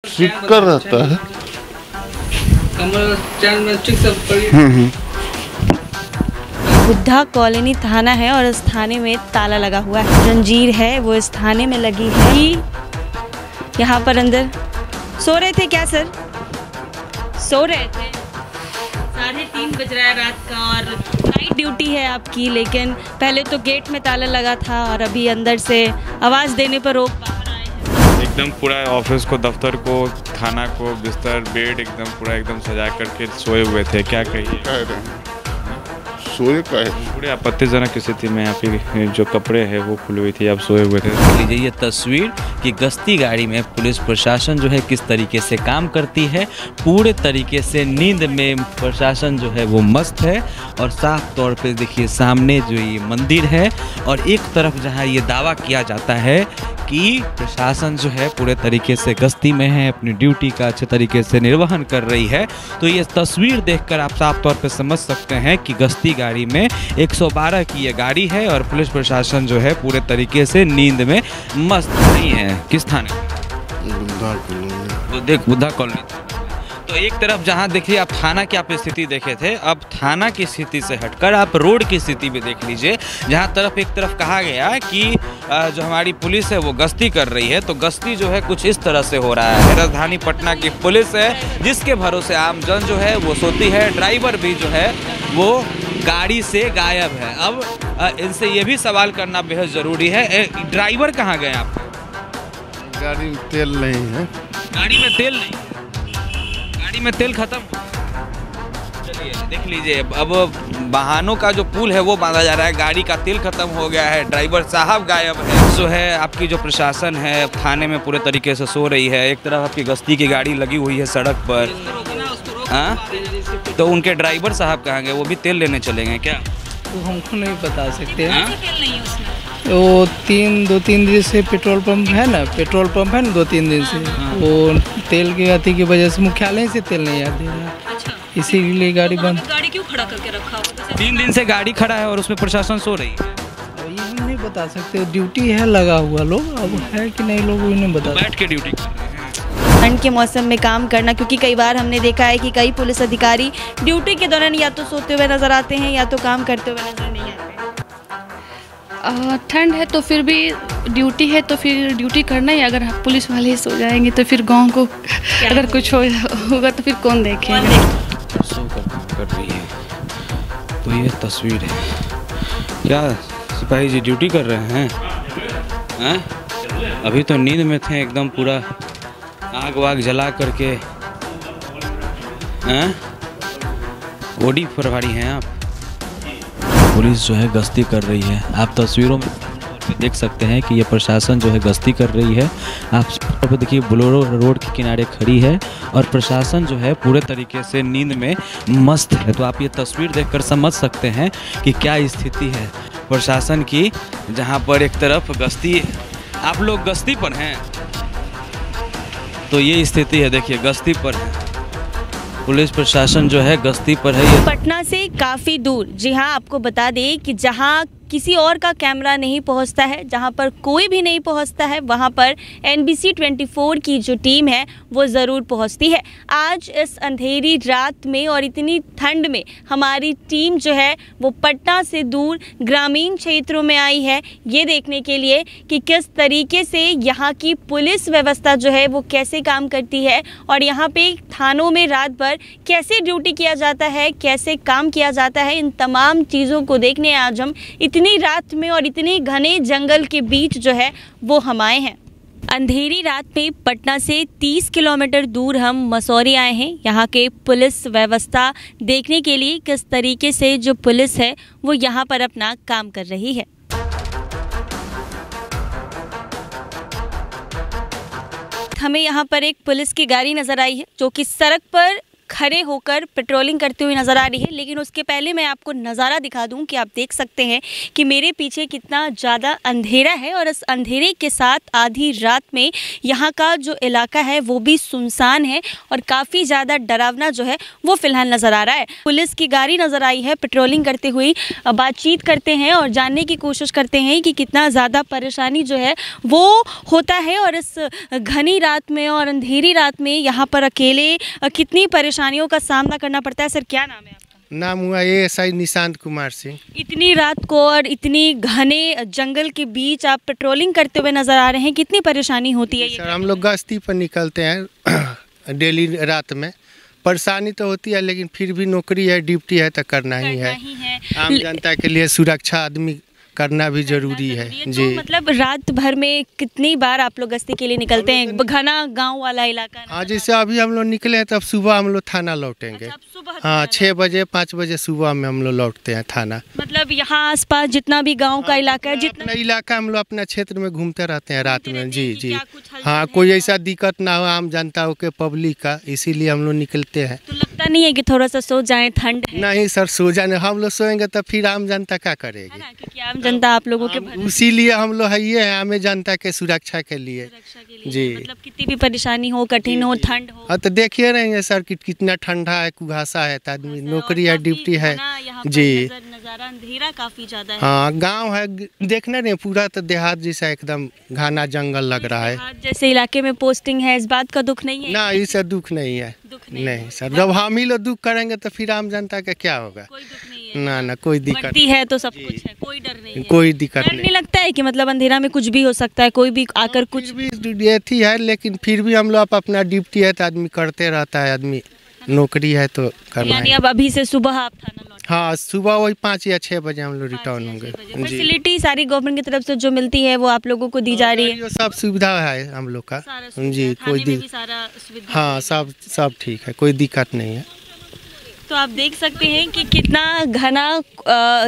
सिक्कर रहता है। बुद्धा कॉलोनी थाना है और इस थाने में ताला लगा हुआ है, जंजीर है वो इस थाने में लगी है। यहाँ पर अंदर सो रहे थे क्या सर? सो रहे थे। 3:30 बज रहा है रात का और नाइट ड्यूटी है आपकी, लेकिन पहले तो गेट में ताला लगा था और अभी अंदर से आवाज़ देने पर रोक बाहर आए हैं। एकदम पूरा ऑफिस को, दफ्तर को, थाना को, बिस्तर, बेड एकदम पूरा एकदम सजा करके सोए हुए थे। क्या कहिए? कह रहे हैं सोए का है। पूरे आपत्तिजनक स्थिति में यहाँ पे जो कपड़े हैं वो खुली हुई थी, आप सोए हुए थे। लीजिए ये तस्वीर कि गश्ती गाड़ी में पुलिस प्रशासन जो है किस तरीके से काम करती है। पूरे तरीके से नींद में प्रशासन जो है वो मस्त है और साफ तौर पे देखिए सामने जो ये मंदिर है और एक तरफ जहाँ ये दावा किया जाता है कि प्रशासन जो है पूरे तरीके से गश्ती में है, अपनी ड्यूटी का अच्छे तरीके से निर्वहन कर रही है। तो ये तस्वीर देखकर आप साफ तौर पे समझ सकते हैं कि गश्ती गाड़ी में 112 की ये गाड़ी है और पुलिस प्रशासन जो है पूरे तरीके से नींद में मस्त नहीं है। किस थाने? बुद्धा कॉलोनी। बुद्धा कॉलोनी। तो एक तरफ जहां देखिए आप थाना की आप स्थिति देखे थे, अब थाना की स्थिति से हटकर आप रोड की स्थिति भी देख लीजिए। जहां तरफ एक तरफ कहा गया कि जो हमारी पुलिस है वो गश्ती कर रही है, तो गश्ती जो है कुछ इस तरह से हो रहा है। राजधानी पटना की पुलिस है जिसके भरोसे आम जन जो है वो सोती है। ड्राइवर भी जो है वो गाड़ी से गायब है। अब इनसे ये भी सवाल करना बेहद ज़रूरी है, ड्राइवर कहाँ गए आप? गाड़ी में तेल नहीं है। गाड़ी में तेल नहीं, गाड़ी में तेल खत्म। चलिए देख लीजिए, अब वाहनों का जो पुल है वो बांधा जा रहा है, गाड़ी का तेल खत्म हो गया है, ड्राइवर साहब गायब है। जो है आपकी जो प्रशासन है थाने में पूरे तरीके से सो रही है। एक तरफ आपकी गश्ती की गाड़ी लगी हुई है सड़क पर। हाँ, तो उनके ड्राइवर साहब कहाँ गए? वो भी तेल लेने चले गए क्या? तो हमको नहीं बता सकते। वो 2-3 दिन से पेट्रोल पंप है ना, 2-3 दिन से वो तेल के अति की वजह से मुख्यालय से तेल नहीं आ दे रहा। अच्छा, इसीलिए गाड़ी बंद। गाड़ी क्यों खड़ा करके रखा होगा? 3 दिन से गाड़ी खड़ा है और उसमें प्रशासन सो रही है। ये हम नहीं बता सकते, ड्यूटी है लगा हुआ लोग, अब है कि नहीं लोग नहीं बता। बैठ के ड्यूटी ठंड के मौसम में काम करना, क्योंकि कई बार हमने देखा है कि कई पुलिस अधिकारी ड्यूटी के दौरान या तो सोते हुए नजर आते हैं या तो काम करते हुए नजर नहीं आते। ठंड है तो फिर भी ड्यूटी है तो फिर ड्यूटी करना ही। अगर पुलिस वाले ही सो जाएंगे तो फिर गांव को अगर कुछ होगा तो फिर कौन देखेगा? सो कर रही है। तो ये तस्वीर है। क्या सिपाही जी ड्यूटी कर रहे हैं? हैं? अभी तो नींद में थे एकदम, पूरा आग वाग जला करके। हैं? ओडी प्रभारी हैं आप? पुलिस जो है गश्ती कर रही है। आप तस्वीरों में देख सकते हैं कि ये प्रशासन जो है गश्ती कर रही है। आप देखिए बोलेरो रोड के किनारे खड़ी है और प्रशासन जो है पूरे तरीके से नींद में मस्त है। तो आप ये तस्वीर देखकर समझ सकते हैं कि क्या स्थिति है प्रशासन की, जहां पर एक तरफ गश्ती, आप लोग गश्ती पर हैं तो ये स्थिति है। देखिए गश्ती पर है पुलिस प्रशासन जो है, गश्ती पर है। ये पटना से काफ़ी दूर, जी हाँ, आपको बता दें कि जहाँ किसी और का कैमरा नहीं पहुंचता है, जहां पर कोई भी नहीं पहुंचता है, वहां पर NBC 24 की जो टीम है वो ज़रूर पहुंचती है। आज इस अंधेरी रात में और इतनी ठंड में हमारी टीम जो है वो पटना से दूर ग्रामीण क्षेत्रों में आई है, ये देखने के लिए कि किस तरीके से यहाँ की पुलिस व्यवस्था जो है वो कैसे काम करती है और यहाँ पे थानों में रात भर कैसे ड्यूटी किया जाता है, कैसे काम किया जाता है। इन तमाम चीज़ों को देखने आज हम इतनी रात में और इतने घने जंगल के बीच जो है वो हम आए हैं। अंधेरी रात में पटना से 30 किलोमीटर दूर हम मसौरी आए हैं, यहाँ के पुलिस व्यवस्था देखने के लिए किस तरीके से जो पुलिस है वो यहाँ पर अपना काम कर रही है। हमें यहाँ पर एक पुलिस की गाड़ी नजर आई है जो कि सड़क पर खड़े होकर पेट्रोलिंग करते हुए नज़र आ रही है। लेकिन उसके पहले मैं आपको नज़ारा दिखा दूं कि आप देख सकते हैं कि मेरे पीछे कितना ज़्यादा अंधेरा है और इस अंधेरे के साथ आधी रात में यहाँ का जो इलाका है वो भी सुनसान है और काफ़ी ज़्यादा डरावना जो है वो फिलहाल नज़र आ रहा है। पुलिस की गाड़ी नज़र आई है पेट्रोलिंग करते हुए, बातचीत करते हैं और जानने की कोशिश करते हैं कि कितना ज़्यादा परेशानी जो है वो होता है और इस घनी रात में और अंधेरी रात में यहाँ पर अकेले कितनी परेशानियों का सामना करना पड़ता है। सर क्या नाम है आपका? नाम हुआ ASI निशांत कुमार सिंह। इतनी रात को और इतनी घने जंगल के बीच आप पेट्रोलिंग करते हुए नज़र आ रहे हैं, कितनी परेशानी होती है? सर हम लोग गश्ती पर निकलते हैं डेली रात में। परेशानी तो होती है लेकिन फिर भी नौकरी है, ड्यूटी है तो करना ही है। आम जनता के लिए सुरक्षा आदमी करना भी जरूरी है जी। तो मतलब रात भर में कितनी बार आप लोग गश्ती के लिए निकलते हैं? घना गांव वाला इलाका? हाँ, जैसे अभी हम लोग निकले हैं तब सुबह हम लोग थाना लौटेंगे। हाँ, 6 बजे 5 बजे सुबह में हम लोग लौटते हैं थाना। मतलब यहाँ आसपास जितना भी गांव का इलाका है, जितना इलाका हम लोग अपना क्षेत्र में घूमते रहते हैं रात में जी जी। हाँ, कोई ऐसा दिक्कत ना हो आम जनता के पब्लिक का, इसीलिए हम लोग निकलते हैं। तो लगता नहीं है कि थोड़ा सा सो जाए, ठंड है? नहीं सर, सो जाने हम लोग सोएंगे तो फिर आम जनता क्या करेगी? क्योंकि आम जनता आप लोगों के इसीलिए हम लोग है ये है, आम जनता के सुरक्षा के लिए जी। मतलब कितनी भी परेशानी हो, कठिन हो, ठंड हो, हाँ तो देखिए रहेंगे सर कि कितना ठंडा है, कुहासा है, आदमी नौकरी है, ड्यूटी है जी। नज़ारा अंधेरा काफी ज्यादा है। हाँ, गांव है, देखना नहीं पूरा तो देहात जैसा एकदम घना जंगल लग रहा है। जैसे इलाके में पोस्टिंग है, इस बात का दुख नहीं है? ना, इससे दुख नहीं है। नहीं सर, जब हम ही लोग दुख करेंगे तो फिर आम जनता का क्या होगा? कोई दुख नहीं है। ना कोई दिक्कत है तो सब कुछ है, कोई डर नहीं है। कोई दिक्कत नहीं लगता है कि मतलब अंधेरा में कुछ भी हो सकता है, कोई भी आकर कुछ भी थी है, लेकिन फिर भी हम लोग अपना ड्यूटी है तो आदमी करते रहता है, आदमी नौकरी है तो करना है। अब अभी से सुबह आप थाना लौट? हाँ, सुबह वही 5 या 6 बजे हम लोग रिटर्न होंगे। फैसिलिटी सारी गवर्नमेंट की तरफ से जो मिलती है वो आप लोगों को दी जा रही है? सब सुविधा है हम लोग का जी, कोई दिक्कत। हाँ, सब ठीक है, कोई दिक्कत नहीं है। तो आप देख सकते हैं कि कितना घना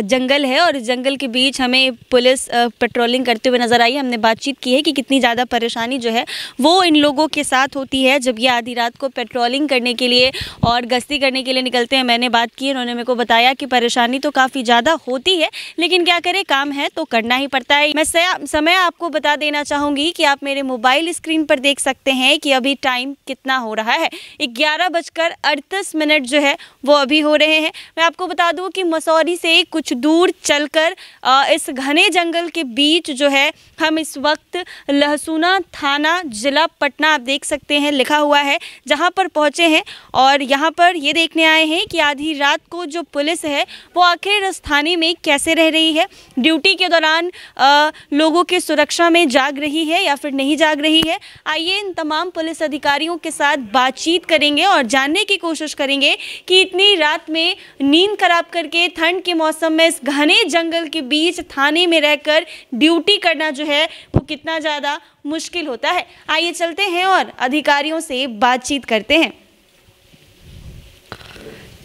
जंगल है और इस जंगल के बीच हमें पुलिस पेट्रोलिंग करते हुए नज़र आई। हमने बातचीत की है कि कितनी ज़्यादा परेशानी जो है वो इन लोगों के साथ होती है जब ये आधी रात को पेट्रोलिंग करने के लिए और गश्ती करने के लिए निकलते हैं। मैंने बात की, उन्होंने मेरे को बताया कि परेशानी तो काफ़ी ज़्यादा होती है लेकिन क्या करें, काम है तो करना ही पड़ता है। मैं समय आपको बता देना चाहूँगी कि आप मेरे मोबाइल स्क्रीन पर देख सकते हैं कि अभी टाइम कितना हो रहा है। 11:38 जो है वो अभी हो रहे हैं। मैं आपको बता दूं कि मसौरी से कुछ दूर चलकर इस घने जंगल के बीच जो है हम इस वक्त लहसुना थाना जिला पटना, आप देख सकते हैं लिखा हुआ है, जहां पर पहुंचे हैं और यहां पर ये देखने आए हैं कि आधी रात को जो पुलिस है वो आखिर इस थाने में कैसे रह रही है, ड्यूटी के दौरान लोगों की सुरक्षा में जाग रही है या फिर नहीं जाग रही है। आइए इन तमाम पुलिस अधिकारियों के साथ बातचीत करेंगे और जानने की कोशिश करेंगे कि इतनी रात में नींद खराब करके ठंड के मौसम में इस घने जंगल के बीच थाने में रहकर ड्यूटी करना जो है वो कितना ज़्यादा मुश्किल होता है। आइए चलते हैं और अधिकारियों से बातचीत करते हैं।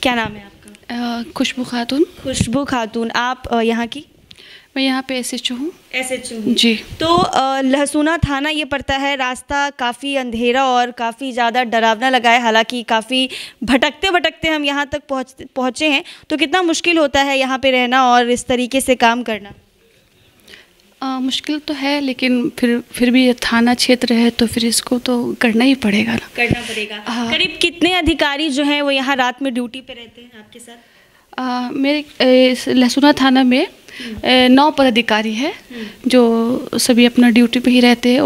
क्या नाम है आपका? खुशबू खातून। खुशबू खातून, आप यहाँ की? मैं यहाँ पे SHO हूँ। SHO जी। तो लहसुना थाना ये पड़ता है, रास्ता काफ़ी अंधेरा और काफ़ी ज़्यादा डरावना लगा है, हालांकि काफ़ी भटकते भटकते हम यहाँ तक पहुँचे हैं। तो कितना मुश्किल होता है यहाँ पे रहना और इस तरीके से काम करना? मुश्किल तो है लेकिन फिर भी थाना क्षेत्र है तो फिर इसको तो करना ही पड़ेगा ना। करना पड़ेगा। करीब कितने अधिकारी जो हैं वो यहाँ रात में ड्यूटी पे रहते हैं आपके साथ? मेरे लहसुना थाना में 9 पदाधिकारी है जो सभी अपना ड्यूटी पे ही रहते हैं।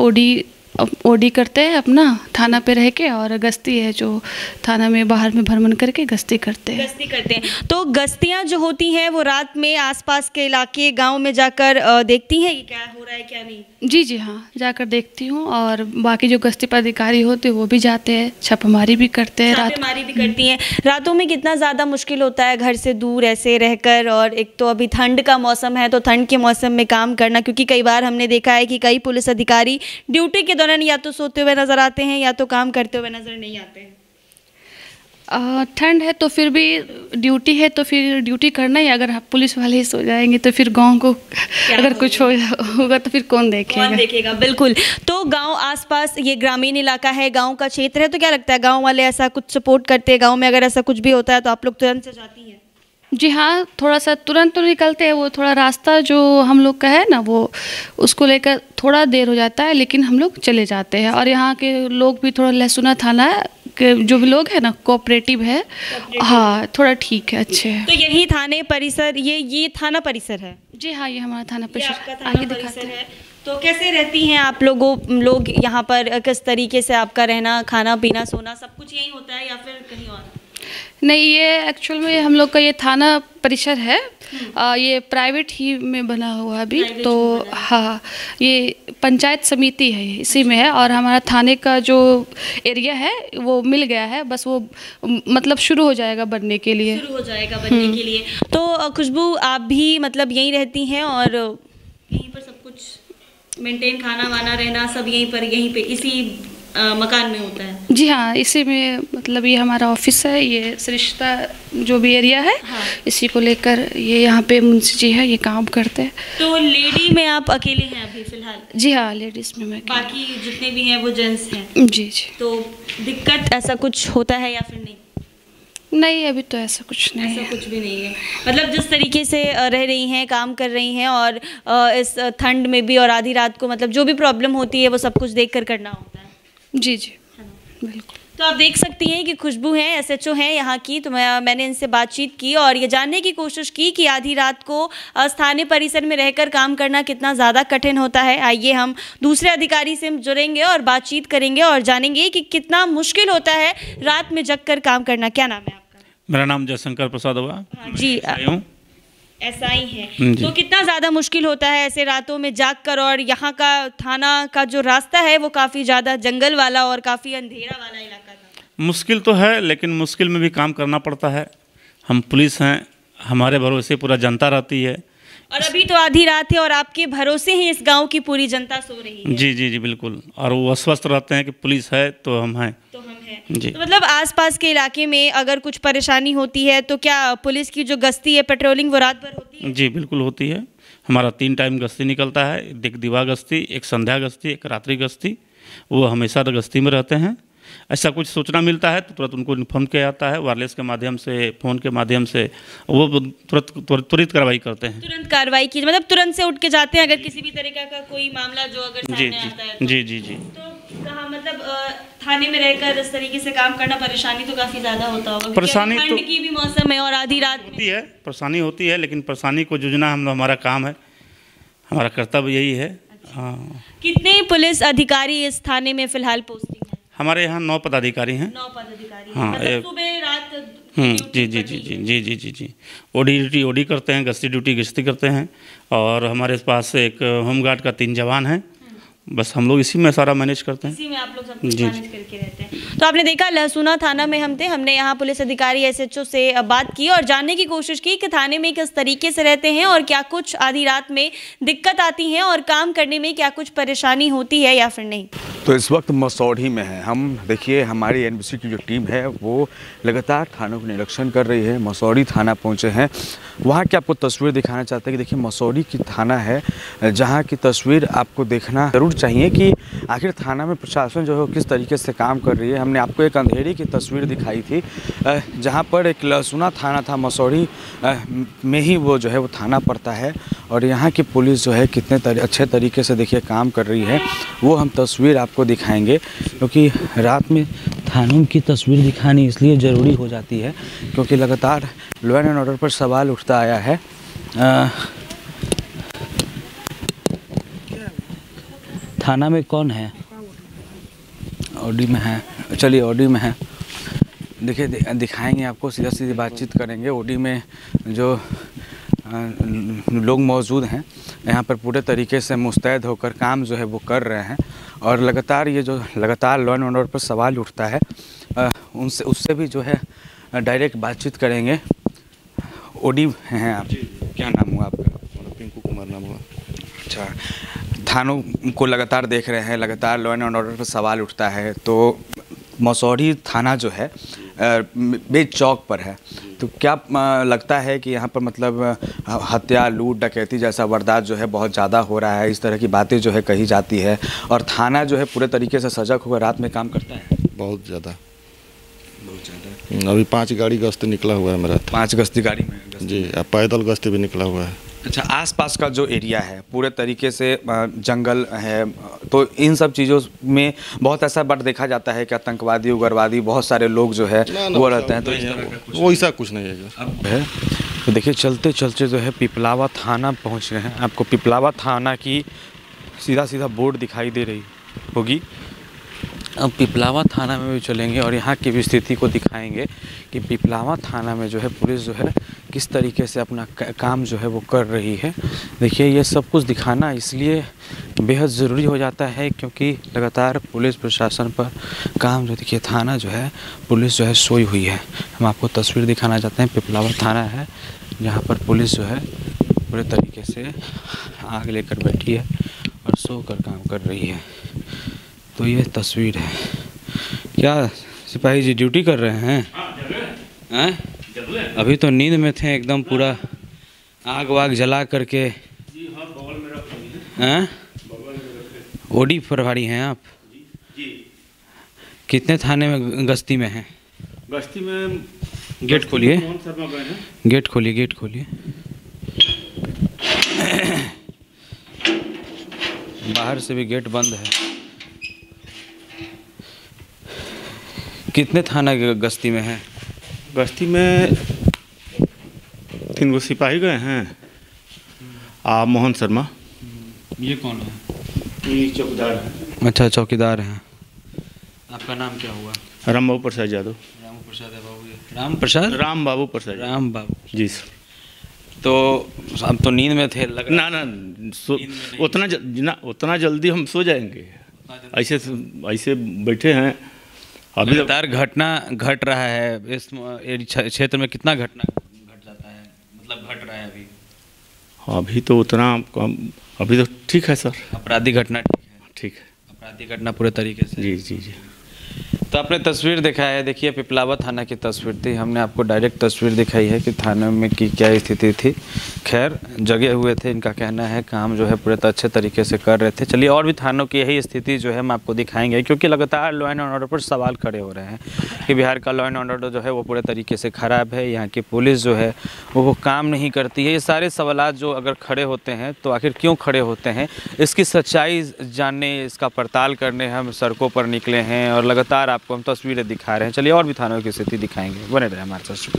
ओडी करते हैं अपना थाना पे रह के, और गश्ती है जो थाना में बाहर में भ्रमण करके गश्ती करते हैं। तो गश्तियाँ जो होती हैं वो रात में आसपास के इलाके गांव में जाकर देखती हैं कि क्या हो रहा है क्या नहीं? जी हाँ, जाकर देखती हूँ। और बाकी जो गश्ती पदाधिकारी होते हैं वो भी जाते हैं, छापेमारी भी करते हैं। छापेमारी भी करती हैं। रातों में कितना ज़्यादा मुश्किल होता है घर से दूर ऐसे रहकर, और एक तो अभी ठंड का मौसम है तो ठंड के मौसम में काम करना, क्योंकि कई बार हमने देखा है कि कई पुलिस अधिकारी ड्यूटी के दौरान या तो सोते हुए नज़र आते हैं या तो काम करते हुए नज़र नहीं आते हैं। ठंड है तो फिर भी ड्यूटी है तो फिर ड्यूटी करना ही। अगर पुलिस वाले ही सो जाएंगे तो फिर गांव को अगर कुछ होगा तो फिर कौन देखेगा। बिल्कुल। तो गांव आसपास ये ग्रामीण इलाका है, गांव का क्षेत्र है, तो क्या लगता है गांव वाले ऐसा कुछ सपोर्ट करते हैं? गांव में अगर ऐसा कुछ भी होता है तो आप लोग तुरंत से जाती हैं? जी हाँ, थोड़ा सा तुरंत तो निकलते हैं। वो थोड़ा रास्ता जो हम लोग का है ना, वो उसको लेकर थोड़ा देर हो जाता है, लेकिन हम लोग चले जाते हैं। और यहाँ के लोग भी थोड़ा लहसुना थाना के जो भी लोग हैं ना, कोऑपरेटिव है। हाँ, थोड़ा ठीक है, अच्छे हैं। तो यही थाने परिसर, ये थाना परिसर है? जी हाँ, ये हमारा थाना परिसर। आगे दिखाते हैं। तो कैसे रहती हैं आप लोग यहाँ पर? किस तरीके से आपका रहना, खाना पीना, सोना सब कुछ यही होता है या फिर कहीं और? नहीं, ये एक्चुअल में हम लोग का ये थाना परिसर है। ये प्राइवेट ही में बना हुआ अभी तो। हाँ, ये पंचायत समिति है, इसी में है। और हमारा थाने का जो एरिया है वो मिल गया है, बस वो मतलब शुरू हो जाएगा बनने के लिए। तो खुशबू, आप भी मतलब यहीं रहती हैं और यहीं पर सब कुछ मेंटेन, खाना वाना, रहना सब यहीं पे इसी मकान में होता है? जी हाँ, इसी में मतलब ये हमारा ऑफिस है। ये सरिश्ता जो भी एरिया है, हाँ, इसी को लेकर ये यहाँ पे मुंशी जी है, ये काम करते हैं। तो लेडी में आप अकेले हैं अभी फिलहाल? जी हाँ, लेडीज में मैं। बाकी जितने भी हैं वो जेंट्स हैं? जी जी। तो दिक्कत ऐसा कुछ होता है या फिर नहीं? नहीं, अभी तो ऐसा कुछ नहीं है। ऐसा कुछ भी नहीं है। मतलब जिस तरीके से रह रही हैं, काम कर रही हैं, और इस ठंड में भी और आधी रात को मतलब जो भी प्रॉब्लम होती है वो सब कुछ देख कर करना होता है? जी जी, बिल्कुल। तो आप देख सकती हैं कि खुशबू हैं, एसएचओ हैं यहाँ की। तो मैंने इनसे बातचीत की और ये जानने की कोशिश की कि आधी रात को स्थानीय परिसर में रहकर काम करना कितना ज़्यादा कठिन होता है। आइए हम दूसरे अधिकारी से जुड़ेंगे और बातचीत करेंगे और जानेंगे कि कितना मुश्किल होता है रात में जग कर काम करना। क्या नाम है आपका? मेरा नाम जयशंकर प्रसाद हुआ। जी, SI है। तो कितना ज़्यादा मुश्किल होता है ऐसे रातों में जाग कर? और यहाँ का थाना का जो रास्ता है वो काफ़ी ज़्यादा जंगल वाला और काफ़ी अंधेरा वाला इलाका था। मुश्किल तो है, लेकिन मुश्किल में भी काम करना पड़ता है। हम पुलिस हैं, हमारे भरोसे पूरा जनता रहती है। और अभी तो आधी रात है और आपके भरोसे ही इस गांव की पूरी जनता सो रही है। जी जी जी, बिल्कुल। और वो अस्वस्थ रहते हैं कि पुलिस है तो हम हैं। जी। तो मतलब आसपास के इलाके में अगर कुछ परेशानी होती है तो क्या पुलिस की जो गश्ती है, पेट्रोलिंग, वो रात भर होती है? जी बिल्कुल होती है। हमारा 3 टाइम गश्ती निकलता है। एक दिवा गश्ती, एक संध्या गश्ती, एक रात्रि गश्ती। वो हमेशा गश्ती में रहते हैं। ऐसा कुछ सूचना मिलता है तो तुरंत उनको इन्फॉर्म किया जाता है, वायरलेस के माध्यम से, फ़ोन के माध्यम से। वो त्वरित कार्रवाई करते हैं। तुरंत कार्रवाई की मतलब तुरंत से उठ के जाते हैं अगर किसी भी तरीके का कोई मामला जो अगर सामने आता है तो? जी जी जी। तो कहाँ मतलब थाने में रहकर इस तरीके से काम करना परेशानी तो काफ़ी ज़्यादा होता होगा? परेशानी तो ठंड की भी मौसम है और आधी रात होती है, परेशानी होती है, लेकिन परेशानी को जूझना हमारा काम है, हमारा कर्तव्य यही है। हाँ। कितने पुलिस अधिकारी इस थाने में फिलहाल पोस्टिंग है? हमारे यहाँ 9 पदाधिकारी हैं। 9 पदाधिकारी। हाँ, मतलब सुबह रात। जी जी जी जी जी जी जी जी। ओडी करते हैं, गश्ती गश्ती करते हैं। और हमारे पास एक होमगार्ड का 3 जवान हैं। बस हम लोग इसी में सारा मैनेज करते हैं। इसी में आप लोग सब कुछ मैनेज करके रहते हैं। तो आपने देखा लहसुना थाना में हमने यहाँ पुलिस अधिकारी SHO से बात की और जानने की कोशिश की कि थाने में किस तरीके से रहते हैं और क्या कुछ आधी रात में दिक्कत आती है और काम करने में क्या कुछ परेशानी होती है या फिर नहीं। तो इस वक्त मसौढ़ी में है हम। देखिए, हमारी NBC की जो टीम है वो लगातार थानों का निरीक्षण कर रही है। मसौढ़ी थाना पहुंचे हैं, वहाँ की आपको तस्वीर दिखाना चाहते हैं कि देखिए मसौढ़ी की थाना है, जहाँ की तस्वीर आपको देखना ज़रूर चाहिए कि आखिर थाना में प्रशासन जो है किस तरीके से काम कर रही है। हमने आपको एक अंधेरी की तस्वीर दिखाई थी, जहाँ पर एक लहसुना थाना था, मसौढ़ी में ही वो जो है वो थाना पड़ता है। और यहाँ की पुलिस जो है कितने अच्छे तरीके से देखिए काम कर रही है, वो हम तस्वीर आपको दिखाएंगे। क्योंकि रात में थानों की तस्वीर दिखानी इसलिए ज़रूरी हो जाती है क्योंकि लगातार लॉ एंड ऑर्डर पर सवाल उठता आया है। थाना में कौन है? ऑडी में है। चलिए ऑडी में है, देखिए दिखाएंगे आपको, सीधा सीधी बातचीत करेंगे। ऑडी में जो लोग मौजूद हैं यहाँ पर पूरे तरीके से मुस्तैद होकर काम जो है वो कर रहे हैं। और लगातार ये जो लगातार लॉ एंड ऑर्डर पर सवाल उठता है उससे भी जो है डायरेक्ट बातचीत करेंगे। ओडी हैं आप? क्या नाम हुआ आपका? पिंकू कुमार नाम हुआ। अच्छा, थानों को लगातार देख रहे हैं, लगातार लॉ एंड ऑर्डर पर सवाल उठता है, तो मसौढ़ी थाना जो है बेच चौक पर है। तो क्या लगता है कि यहाँ पर मतलब हत्या, लूट, डकैती जैसा वारदात जो है बहुत ज़्यादा हो रहा है, इस तरह की बातें जो है कही जाती है, और थाना जो है पूरे तरीके से सजग होकर रात में काम करता है? बहुत ज़्यादा। अभी 5 गाड़ी गश्त निकला हुआ है मेरा। 5 गश्ती गाड़ी में? जी, पैदल गश्त भी निकला हुआ है। अच्छा, आसपास का जो एरिया है पूरे तरीके से जंगल है, तो इन सब चीज़ों में बहुत ऐसा बात देखा जाता है कि आतंकवादी, उग्रवादी, बहुत सारे लोग जो है वो रहते हैं, तो इस तरह का वो ऐसा कुछ नहीं है अब है। तो देखिए चलते चलते जो है पिपलावा थाना पहुंच गए हैं। आपको पिपलावा थाना की सीधा सीधा बोर्ड दिखाई दे रही होगी। अब पिपलावा थाना में भी चलेंगे और यहाँ की भी स्थिति को दिखाएंगे कि पिपलावा थाना में जो है पुलिस जो है किस तरीके से अपना काम जो है वो कर रही है। देखिए ये सब कुछ दिखाना इसलिए बेहद ज़रूरी हो जाता है क्योंकि लगातार पुलिस प्रशासन पर काम जो, देखिए थाना जो है पुलिस जो है सोई हुई है। हम आपको तस्वीर दिखाना चाहते हैं। पिपलावा थाना है जहाँ पर पुलिस जो है पूरे तरीके से आग लेकर बैठी है और सो कर काम कर रही है। तो ये तस्वीर है। क्या सिपाही जी ड्यूटी कर रहे हैं? हैं? अभी तो नींद में थे एकदम, पूरा आग वाग जला करके। हैं? ओडी प्रभारी हैं आप? कितने थाने में गश्ती में हैं? गश्ती में गेट खोलिए, गेट खोलिए, गेट खोलिए। बाहर से भी गेट बंद है। कितने थाना गश्ती में हैं? गश्ती में 3 गो सिपाही गए हैं। मोहन शर्मा। ये कौन है? ये चौकीदार है। अच्छा, चौकीदार हैं। आपका नाम क्या हुआ? राम बाबू प्रसाद यादव। राम प्रसाद है बाबू। राम प्रसाद? राम बाबू प्रसाद। राम बाबू जी सर। तो हम तो नींद में थे लग ना उतना जल्दी हम सो जाएंगे? ऐसे बैठे हैं। अभी लगातार घटना घट रहा है इस क्षेत्र में। कितना घटना घट जाता है, मतलब घट रहा है अभी तो उतना कम, अभी तो ठीक है सर। आपराधिक घटना ठीक है? ठीक है, आपराधिक घटना पूरे तरीके से। जी जी जी। तो आपने तस्वीर दिखा है, देखिए पिपलावा थाना की तस्वीर थी। हमने आपको डायरेक्ट तस्वीर दिखाई है कि थाने में की क्या स्थिति थी। खैर जगे हुए थे, इनका कहना है काम जो है पूरे अच्छे तरीके से कर रहे थे। चलिए और भी थानों की यही स्थिति जो है हम आपको दिखाएंगे, क्योंकि लगातार लॉ एंड ऑर्डर पर सवाल खड़े हो रहे हैं कि बिहार का लॉ एंड ऑर्डर जो है वो पूरे तरीके से ख़राब है, यहाँ की पुलिस जो है वो काम नहीं करती है। ये सारे सवाल जो अगर खड़े होते हैं तो आखिर क्यों खड़े होते हैं, इसकी सच्चाई जानने, इसका पड़ताल करने हम सड़कों पर निकले हैं और लगातार आपको हम तस्वीरें दिखा रहे हैं। चलिए और भी थानों की स्थिति दिखाएंगे, बने रहे हमारे साथ।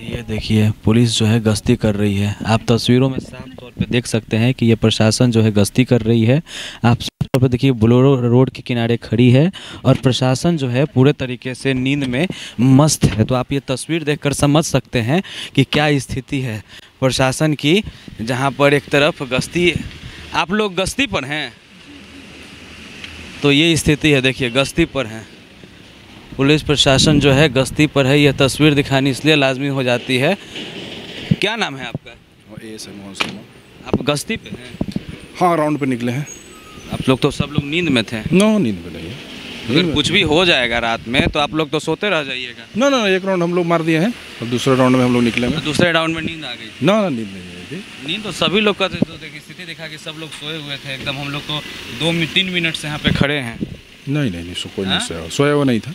ये देखिए पुलिस जो है गश्ती कर रही है। आप तस्वीरों में साफ तौर पे देख सकते हैं कि ये प्रशासन जो है गश्ती कर रही है। आप तौर पे देखिए बोलेरो रोड के किनारे खड़ी है और प्रशासन जो है पूरे तरीके से नींद में मस्त है। तो आप ये तस्वीर देखकर समझ सकते हैं कि क्या स्थिति है प्रशासन की, जहाँ पर एक तरफ गश्ती, आप लोग गश्ती पर हैं तो ये स्थिति है। देखिए गश्ती पर हैं, पुलिस प्रशासन जो है गश्ती पर है। यह तस्वीर दिखानी इसलिए लाजमी हो जाती है। क्या नाम है आपका? मोहन शर्मा। आप गश्ती पे हैं? हाँ, राउंड पे निकले हैं। आप लोग तो सब लोग नींद में थे? नो, नींद में नहीं है। अगर कुछ भी हो जाएगा रात में तो आप लोग तो सोते रह जाइएगा। ना ना, एक राउंड हम लोग मार दिए हैं और दूसरे राउंड में हम लोग निकले हैं। दूसरे राउंड में नींद आ गई? ना ना, नींद नहीं आई थी। नींद तो सभी लोग का, तो देखिए स्थिति देखा कि सब लोग सोए हुए थे एकदम। हम लोग तो 2-3 मिनट से यहाँ पे खड़े हैं। नहीं नहीं, कोई नहीं सोया हुआ नहीं था।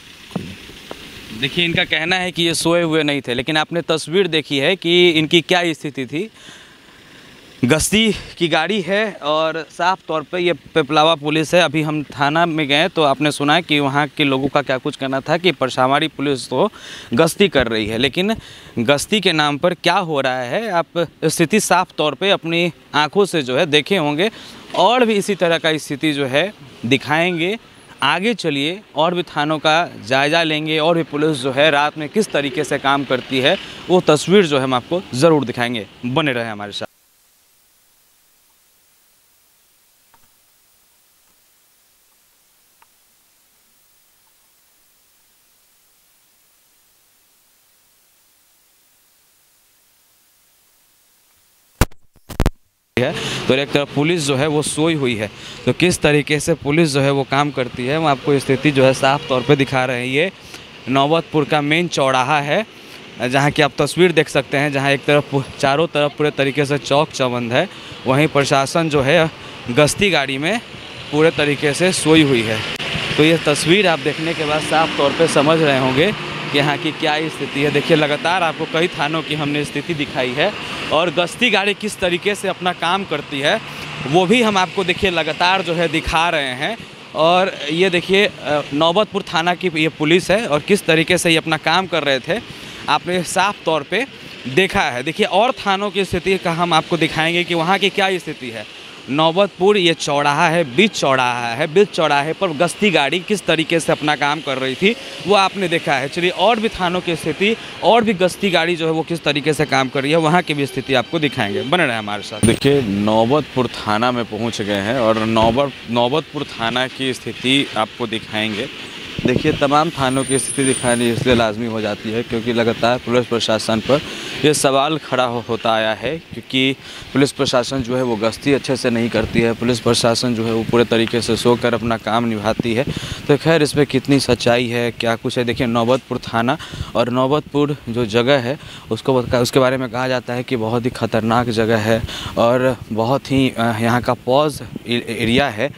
देखिए इनका कहना है कि ये सोए हुए नहीं थे, लेकिन आपने तस्वीर देखी है कि इनकी क्या स्थिति थी। गश्ती की गाड़ी है और साफ तौर पे ये पिपलावा पुलिस है। अभी हम थाना में गए तो आपने सुना कि वहाँ के लोगों का क्या कुछ कहना था कि परछामारी पुलिस तो गश्ती कर रही है, लेकिन गश्ती के नाम पर क्या हो रहा है आप स्थिति साफ तौर पे अपनी आंखों से जो है देखे होंगे। और भी इसी तरह का स्थिति जो है दिखाएंगे। आगे चलिए और भी थानों का जायज़ा लेंगे और भी पुलिस जो है रात में किस तरीके से काम करती है वो तस्वीर जो है हम आपको ज़रूर दिखाएंगे। बने रहे हमारे साथ। है, तो एक तरफ पुलिस जो है वो सोई हुई है। तो किस तरीके से पुलिस जो है वो काम करती है, वो आपको स्थिति जो है साफ तौर पे दिखा रहे हैं। ये नौबतपुर का मेन चौराहा है, जहाँ की आप तस्वीर देख सकते हैं, जहाँ एक तरफ चारों तरफ पूरे तरीके से चौक चौबंद है, वहीं प्रशासन जो है गश्ती गाड़ी में पूरे तरीके से सोई हुई है। तो ये तस्वीर आप देखने के बाद साफ तौर पे समझ रहे होंगे कि यहाँ की क्या स्थिति है। देखिए लगातार आपको कई थानों की हमने स्थिति दिखाई है और गश्ती गाड़ी किस तरीके से अपना काम करती है वो भी हम आपको देखिए लगातार जो है दिखा रहे हैं। और ये देखिए नौबतपुर थाना की ये पुलिस है और किस तरीके से ये अपना काम कर रहे थे आपने साफ तौर पे देखा है। देखिए और थानों की स्थिति का हम आपको दिखाएंगे कि वहाँ की क्या स्थिति है। नौबतपुर ये चौराहा है, बीच चौराहे पर गश्ती गाड़ी किस तरीके से अपना काम कर रही थी वो आपने देखा है। चलिए और भी थानों की स्थिति और भी गश्ती गाड़ी जो है वो किस तरीके से काम कर रही है वहाँ की भी स्थिति आपको दिखाएंगे, बने रहे हमारे साथ। देखिए नौबतपुर थाना में पहुँच गए हैं और नौबतपुर थाना की स्थिति आपको दिखाएंगे। देखिए तमाम थानों की स्थिति दिखानी इसलिए लाजमी हो जाती है क्योंकि लगातार पुलिस प्रशासन पर ये सवाल खड़ा होता आया है, क्योंकि पुलिस प्रशासन जो है वो गश्ती अच्छे से नहीं करती है, पुलिस प्रशासन जो है वो पूरे तरीके से सोकर अपना काम निभाती है। तो खैर इसमें कितनी सच्चाई है, क्या कुछ है। देखिए नौबतपुर थाना और नौबतपुर जो जगह है उसके बारे में कहा जाता है कि बहुत ही ख़तरनाक जगह है और बहुत ही यहाँ का पॉज एरिया है।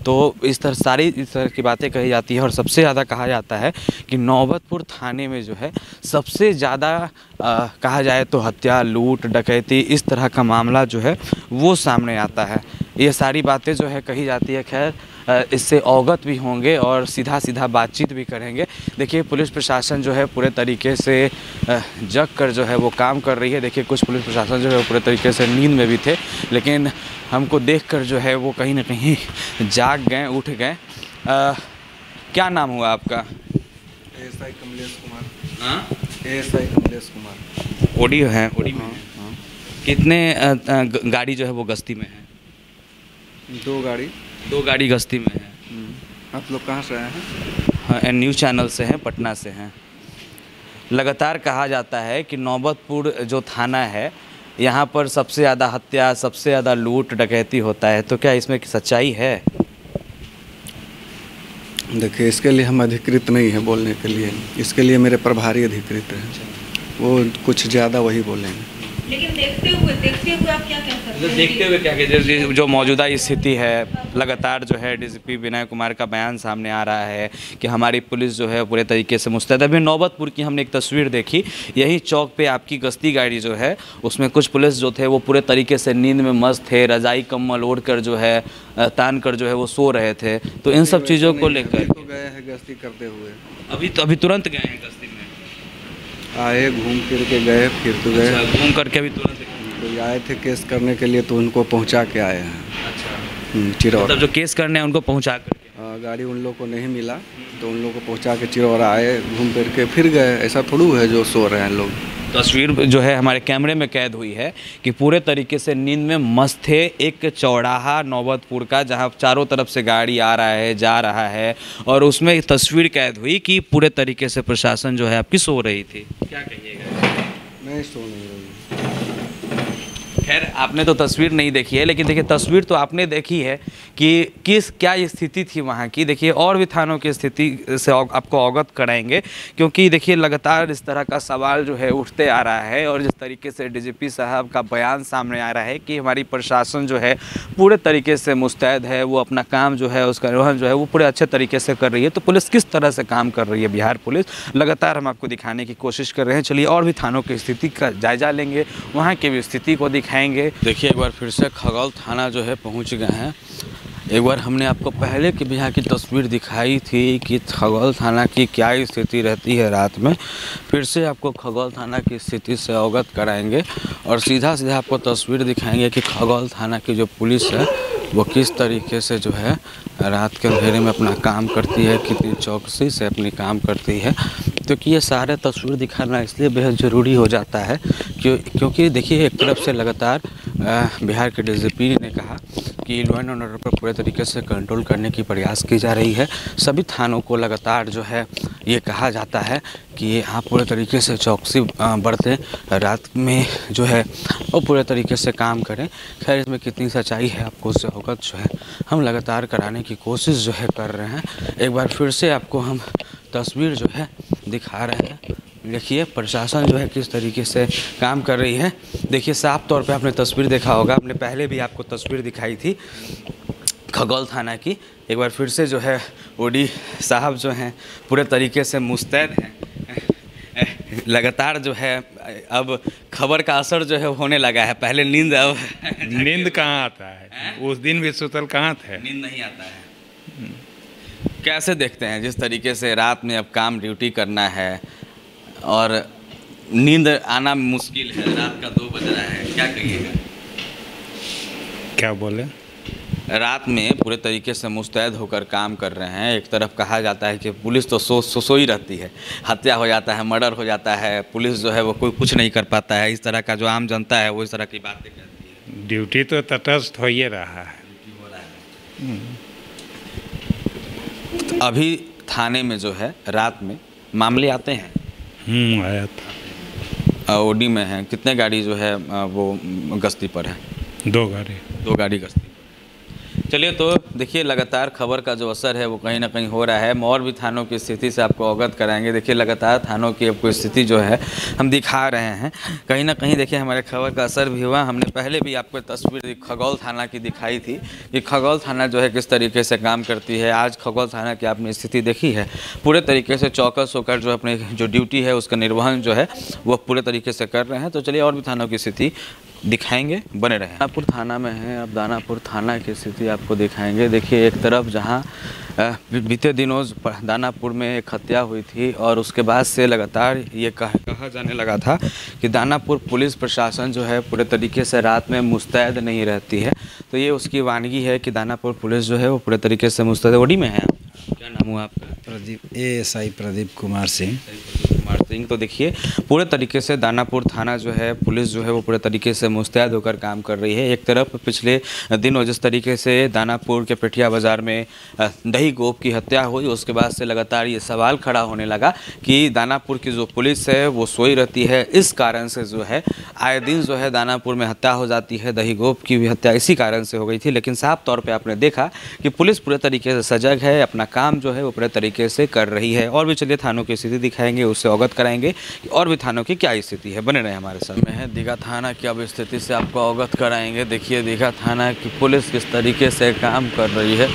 तो इस तरह की बातें कही जाती है और सबसे ज़्यादा कहा जाता है कि नौबतपुर थाने में जो है सबसे ज़्यादा कहा जाए तो हत्या, लूट, डकैती इस तरह का मामला जो है वो सामने आता है। ये सारी बातें जो है कही जाती है। खैर इससे अवगत भी होंगे और सीधा बातचीत भी करेंगे। देखिए पुलिस प्रशासन जो है पूरे तरीके से जग कर जो है वो काम कर रही है। देखिए कुछ पुलिस प्रशासन जो है पूरे तरीके से नींद में भी थे, लेकिन हमको देखकर जो है वो कहीं ना कहीं जाग गए, उठ गए। क्या नाम हुआ आपका? ASI कमलेश कुमार। हाँ, ASI कमलेश कुमार। ओडी है, ओडी में। हाँ। कितने गाड़ी जो है वो गश्ती में है? दो गाड़ी गश्ती में है। आप लोग कहाँ से आए हैं? हाँ, न्यूज़ चैनल से हैं, पटना से हैं। लगातार कहा जाता है कि नौबतपुर जो थाना है यहाँ पर सबसे ज़्यादा हत्या, सबसे ज़्यादा लूट डकैती होता है, तो क्या इसमें सच्चाई है? देखिए इसके लिए हम अधिकृत नहीं है बोलने के लिए, इसके लिए मेरे प्रभारी अधिकृत हैं, वो कुछ ज़्यादा वही बोलेंगे। लेकिन देखते हुए आप क्या कह सकते हैं? देखते हुए क्या कहते, जो मौजूदा स्थिति है लगातार जो है डीजीपी विनय कुमार का बयान सामने आ रहा है कि हमारी पुलिस जो है पूरे तरीके से मुस्तैद है। अभी नौबतपुर की हमने एक तस्वीर देखी, यही चौक पे आपकी गश्ती गाड़ी जो है उसमें कुछ पुलिस जो थे वो पूरे तरीके से नींद में मस्त थे, रजाई कम्बल ओढ़ कर जो है तान कर जो है वो सो रहे थे। तो इन सब चीज़ों को लेकर तो गए हैं गश्ती करते हुए, अभी तुरंत गए हैं गश्ती में, आए घूम फिर के गए, फिर तो गए। घूम करके अभी तुरंत तो आए थे केस करने के लिए तो उनको पहुंचा के आए हैं। अच्छा, चिरौरा मतलब जो केस करने हैं उनको पहुंचा करके। गाड़ी उन लोग को नहीं मिला तो उन लोग को पहुंचा के चिरौरा आए, घूम फिर के फिर गए। ऐसा थोड़ू है जो सो रहे हैं लोग। तस्वीर जो है हमारे कैमरे में कैद हुई है कि पूरे तरीके से नींद में मस्त थे। एक चौराहा नौबतपुर का जहां चारों तरफ से गाड़ी आ रहा है, जा रहा है, और उसमें एक तस्वीर कैद हुई कि पूरे तरीके से प्रशासन जो है आपकी सो रही थी। क्या कहिएगा? नहीं सो नहीं रही। खैर आपने तो तस्वीर नहीं देखी है, लेकिन देखिए तस्वीर तो आपने देखी है कि क्या स्थिति थी वहाँ की। देखिए और भी थानों की स्थिति से आपको अवगत कराएंगे, क्योंकि देखिए लगातार इस तरह का सवाल जो है उठते आ रहा है और जिस तरीके से डीजीपी साहब का बयान सामने आ रहा है कि हमारी प्रशासन जो है पूरे तरीके से मुस्तैद है, वो अपना काम जो है उसका निर्वहन जो है वो पूरे अच्छे तरीके से कर रही है। तो पुलिस किस तरह से काम कर रही है बिहार पुलिस, लगातार हम आपको दिखाने की कोशिश कर रहे हैं। चलिए और भी थानों की स्थिति का जायजा लेंगे, वहाँ की भी स्थिति को दिखाएंगे। देखिए एक बार फिर से खगौल थाना जो है पहुँच गए हैं। एक बार हमने आपको पहले की भी यहाँ की तस्वीर दिखाई थी कि खगौल थाना की क्या स्थिति रहती है रात में। फिर से आपको खगौल थाना की स्थिति से अवगत कराएंगे और सीधा आपको तस्वीर दिखाएंगे कि खगौल थाना की जो पुलिस है वो किस तरीके से जो है रात के अंधेरे में अपना काम करती है, कितनी चौकसी से अपनी काम करती है। क्योंकि ये सारे तस्वीर दिखाना इसलिए बेहद ज़रूरी हो जाता है क्योंकि देखिए एक तरफ से लगातार बिहार के डीजीपी ने कहा कि लॉ एंड ऑर्डर पर पूरे तरीके से कंट्रोल करने की प्रयास की जा रही है। सभी थानों को लगातार जो है ये कहा जाता है कि आप पूरे तरीके से चौकसी बरतें, रात में जो है वो पूरे तरीके से काम करें। खैर इसमें कितनी सच्चाई है आपको उससे अवगत जो है हम लगातार कराने की कोशिश जो है कर रहे हैं। एक बार फिर से आपको हम तस्वीर जो है दिखा रहे हैं। देखिए प्रशासन जो है किस तरीके से काम कर रही है। देखिए साफ तौर पे आपने तस्वीर देखा होगा, आपने पहले भी आपको तस्वीर दिखाई थी खगौल थाना की। एक बार फिर से जो है ओडी साहब जो हैं पूरे तरीके से मुस्तैद हैं। लगातार जो है अब खबर का असर जो है होने लगा है। पहले नींद अब नींद कहाँ आता है, उस दिन भी सुतल कहाँ थे, नींद नहीं आता है। कैसे देखते हैं जिस तरीके से रात में अब काम ड्यूटी करना है और नींद आना मुश्किल है, रात का 2 बज रहा है, क्या कहिएगा? क्या बोले? रात में पूरे तरीके से मुस्तैद होकर काम कर रहे हैं। एक तरफ कहा जाता है कि पुलिस तो सो ही रहती है, हत्या हो जाता है, मर्डर हो जाता है, पुलिस जो है वो कोई कुछ नहीं कर पाता है। इस तरह का जो आम जनता है वो इस तरह की बातें कहती है। ड्यूटी तो तटस्थ हो ही रहा है। अभी थाने में जो है रात में मामले आते हैं। आया था। ओडी में है, कितने गाड़ी जो है वो गश्ती पर है? 2 गाड़ी गश्ती। चलिए तो देखिए लगातार खबर का जो असर है वो कहीं ना कहीं हो रहा है। और भी थानों की स्थिति से आपको अवगत कराएंगे। देखिए लगातार थानों की आपको स्थिति जो है हम दिखा रहे हैं। कहीं ना कहीं देखिए हमारे खबर का असर भी हुआ। हमने पहले भी आपको तस्वीर खगौल थाना की दिखाई थी कि खगौल थाना जो है किस तरीके से काम करती है। आज खगौल थाना की आपने स्थिति देखी है, पूरे तरीके से चौकस होकर जो अपने जो ड्यूटी है उसका निर्वहन जो है वो पूरे तरीके से कर रहे हैं। तो चलिए और भी थानों की स्थिति दिखाएंगे, बने रहें। दानापुर थाना में है, अब दानापुर थाना की स्थिति आपको दिखाएंगे। देखिए एक तरफ जहां बीते दिनों दानापुर में एक हत्या हुई थी और उसके बाद से लगातार ये कहा जाने लगा था कि दानापुर पुलिस प्रशासन जो है पूरे तरीके से रात में मुस्तैद नहीं रहती है। तो ये उसकी वानगी है कि दानापुर पुलिस जो है वो पूरे तरीके से मुस्तैद। ओडी में है, क्या नाम हुआ आपका? प्रदीप, ASI प्रदीप कुमार सिंह। तो देखिए पूरे तरीके से दानापुर थाना जो है पुलिस जो है वो पूरे तरीके से मुस्तैद होकर काम कर रही है। एक तरफ पिछले दिनों जिस तरीके से दानापुर के पेठिया बाज़ार में दही गोप की हत्या हुई, उसके बाद से लगातार ये सवाल खड़ा होने लगा कि दानापुर की जो पुलिस है वो सोई रहती है। इस कारण से जो है आए दिन जो है दानापुर में हत्या हो जाती है। दही गोप की भी हत्या इसी कारण से हो गई थी। लेकिन साफ तौर पर आपने देखा कि पुलिस पूरे तरीके से सजग है, अपना काम जो है वो पूरे तरीके से कर रही है। और भी चलिए थानों की स्थिति दिखाएंगे, उससे अवगत कराएंगे कि और भी थानों की क्या स्थिति है। बने रहे हमारे साथ में है दीघा थाना की अब स्थिति से आपको अवगत कराएंगे। देखिए दीघा थाना की पुलिस किस तरीके से काम कर रही है।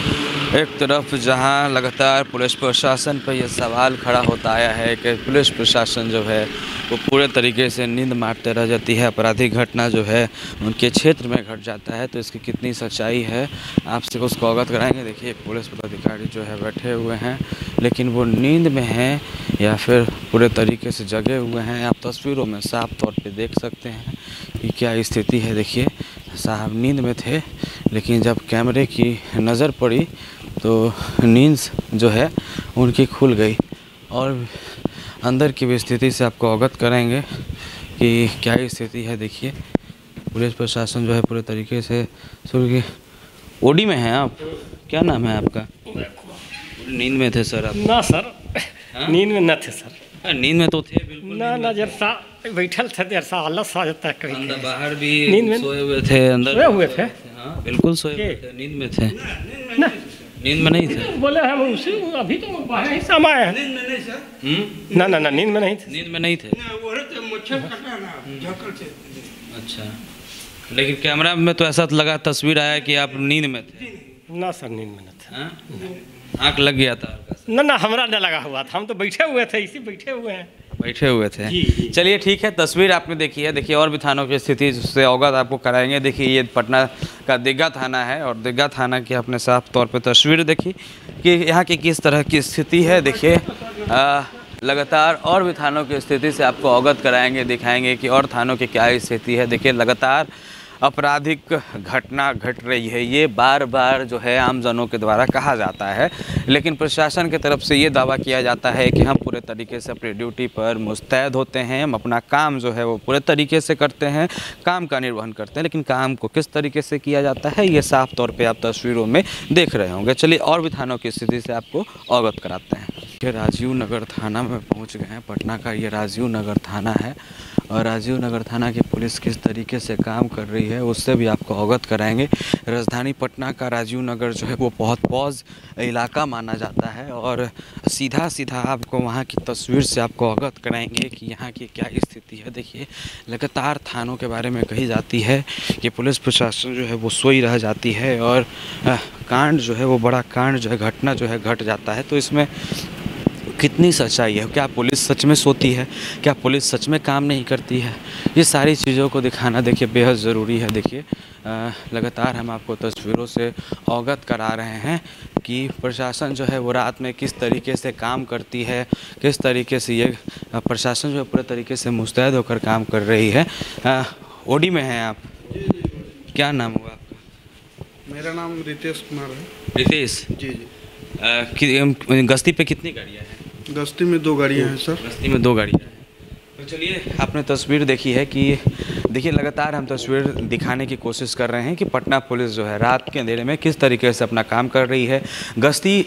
एक तरफ जहां लगातार पुलिस प्रशासन पर यह सवाल खड़ा होता आया है कि पुलिस प्रशासन जो है वो पूरे तरीके से नींद मारते रह जाती है, आपराधिक घटना जो है उनके क्षेत्र में घट जाता है। तो इसकी कितनी सच्चाई है आपसे उसको अवगत कराएंगे। देखिए एक पुलिस पदाधिकारी जो है बैठे हुए हैं, लेकिन वो नींद में हैं या फिर पूरे तरीके से जगे हुए हैं। आप तस्वीरों में साफ तौर पे देख सकते हैं कि क्या स्थिति है। देखिए साहब नींद में थे, लेकिन जब कैमरे की नज़र पड़ी तो नींद जो है उनकी खुल गई। और अंदर की भी स्थिति से आपको अवगत कराएंगे कि क्या स्थिति है। देखिए पुलिस प्रशासन जो है पूरे तरीके से ओडी में है। आप क्या नाम है आपका? नींद में थे सर आप? ना सर, नींद में न थे सर। नींद में तो थे बिल्कुल ना जब सा बैठल थे देर सा आलस आ जाता है कभी। बाहर भी नींद में सोए हुए थे, अंदर सोए हुए थे। हाँ बिल्कुल सोए हुए थे, नींद में थे। नींद में नहीं थे? बोले हम उसी अभी तो बाहर ही समय है। नींद में नहीं सर। ना नींद में नहीं थे। नींद में नहीं थे। अच्छा, लेकिन कैमरा में तो ऐसा लगा, तस्वीर आया कि आप नींद में थे। ना सर नींद में न थे। आँख लग गया था? ना हमरा न लगा हुआ था, हम तो बैठे हुए थे, इसी बैठे हुए हैं। बैठे हुए थे। चलिए ठीक है, तस्वीर आपने देखी है। देखिए और भी थानों की स्थिति से अवगत आपको कराएंगे। देखिए ये पटना का दीघा थाना है और दीघा थाना की आपने साफ तौर पे तस्वीर देखी कि यहाँ की किस तरह की स्थिति है। देखिए लगातार और भी थानों की स्थिति से आपको अवगत कराएंगे, दिखाएंगे कि और थानों की क्या स्थिति है। देखिए लगातार आपराधिक घटना घट रही है, ये बार बार जो है आमजनों के द्वारा कहा जाता है, लेकिन प्रशासन की तरफ से ये दावा किया जाता है कि हम पूरे तरीके से अपनी ड्यूटी पर मुस्तैद होते हैं, हम अपना काम जो है वो पूरे तरीके से करते हैं, काम का निर्वहन करते हैं। लेकिन काम को किस तरीके से किया जाता है ये साफ तौर पे आप तस्वीरों में देख रहे होंगे। चलिए और भी थानों की स्थिति से आपको अवगत कराते हैं। ये राजीव नगर थाना में पहुंच गए हैं। पटना का ये राजीव नगर थाना है और राजीव नगर थाना की पुलिस किस तरीके से काम कर रही है उससे भी आपको अवगत कराएंगे। राजधानी पटना का राजीव नगर जो है वो बहुत पॉज इलाका माना जाता है और सीधा सीधा आपको वहाँ की तस्वीर से आपको अवगत कराएंगे कि यहाँ की क्या स्थिति है। देखिए, लगातार थानों के बारे में कही जाती है कि पुलिस प्रशासन जो है वो सोई रह जाती है और कांड जो है वो बड़ा कांड जो है घटना जो है घट जाता है। तो इसमें कितनी सच्चाई है? क्या पुलिस सच में सोती है? क्या पुलिस सच में काम नहीं करती है? ये सारी चीज़ों को दिखाना देखिए बेहद ज़रूरी है। देखिए, लगातार हम आपको तस्वीरों से अवगत करा रहे हैं कि प्रशासन जो है वो रात में किस तरीके से काम करती है, किस तरीके से ये प्रशासन जो है पूरे तरीके से मुस्तैद होकर काम कर रही है। ओडी में हैं आप? क्या नाम हुआ आपका? मेरा नाम रितेश कुमार है। रितेश जी जी। गश्ती पे कितनी गाड़ियाँ हैं? गश्ती में 2 गाड़ियाँ हैं सर। गश्ती में 2 गाड़ियाँ हैं। तो चलिए, आपने तस्वीर देखी है कि देखिए लगातार हम तस्वीर दिखाने की कोशिश कर रहे हैं कि पटना पुलिस जो है रात के अंधेरे में किस तरीके से अपना काम कर रही है। गश्ती